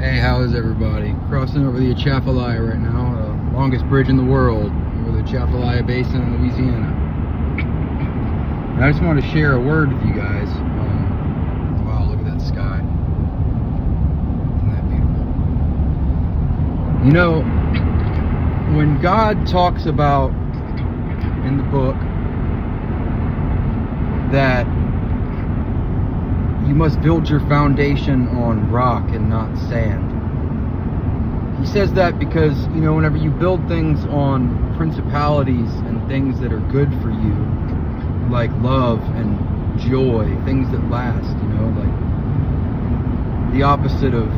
Hey, how is everybody? Crossing over the Atchafalaya right now, the longest bridge in the world over the Atchafalaya Basin in Louisiana. And I just want to share a word with you guys. Wow, look at that sky. Isn't that beautiful? You know, when God talks about in the book that you must build your foundation on rock and not sand. He says that because, you know, whenever you build things on principalities and things that are good for you, like love and joy, things that last, you know, like the opposite of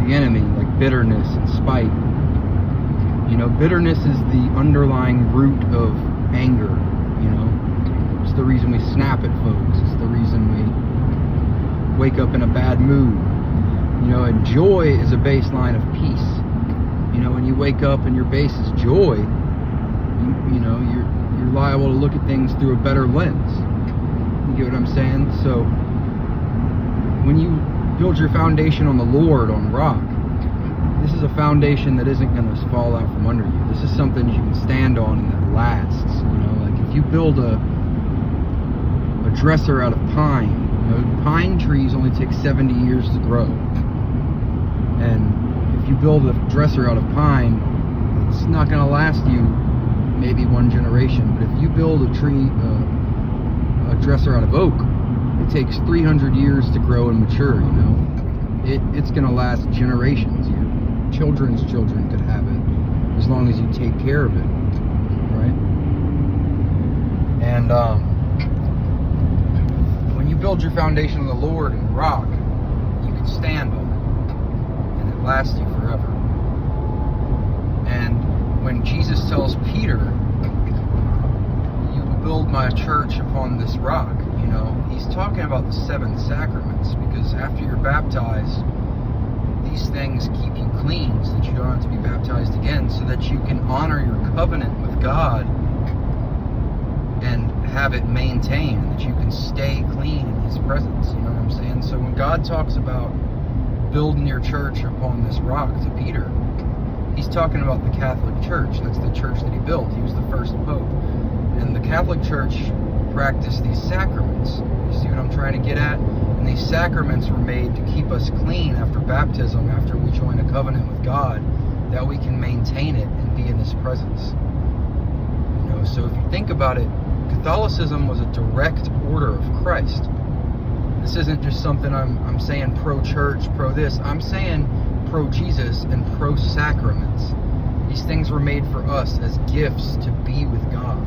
the enemy, like bitterness and spite. You know, bitterness is the underlying root of anger, you know. It's the reason we snap at folks. It's the reason we wake up in a bad mood, you know. And joy is a baseline of peace. You know, when you wake up and your base is joy, you know, you're liable to look at things through a better lens. You get what I'm saying? So when you build your foundation on the Lord, on rock, this is a foundation that isn't going to fall out from under you. This is something you can stand on and that lasts. You know, like if you build a dresser out of pine. You know, pine trees only take 70 years to grow. And if you build a dresser out of pine, it's not going to last you maybe one generation. But if you build a dresser out of oak, it takes 300 years to grow and mature, you know. It's going to last generations. Your children's children could have it as long as you take care of it, right? And when you build your foundation on the Lord and rock, you can stand on it, and it lasts you forever. And when Jesus tells Peter, "You will build my church upon this rock," you know, he's talking about the 7 sacraments, because after you're baptized, these things keep you clean so that you don't have to be baptized again, so that you can honor your covenant with God and have it maintained, that you can stay clean in His presence. You know what I'm saying? So when God talks about building your church upon this rock to Peter, He's talking about the Catholic Church. That's the church that He built. He was the first pope. And the Catholic Church practiced these sacraments. You see what I'm trying to get at? And these sacraments were made to keep us clean after baptism, after we join a covenant with God, that we can maintain it and be in His presence. You know, so if you think about it, Catholicism was a direct order of Christ. This isn't just something I'm saying pro-church, pro-this. I'm saying pro-Jesus and pro-sacraments. These things were made for us as gifts to be with God.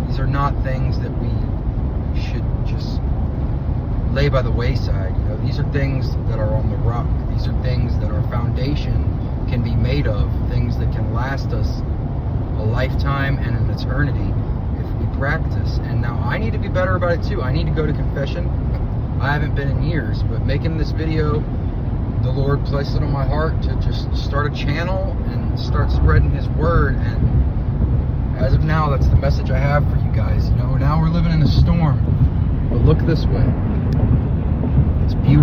These are not things that we should just lay by the wayside. You know, these are things that are on the rock. These are things that our foundation can be made of. Things that can last us a lifetime and an eternity if we practice. And now I need to be better about it too. I need to go to confession. I haven't been in years, but making this video, the Lord placed it on my heart to just start a channel and start spreading His word. And as of now, that's the message I have for you guys. You know, now we're living in a storm, but look this way. It's beautiful.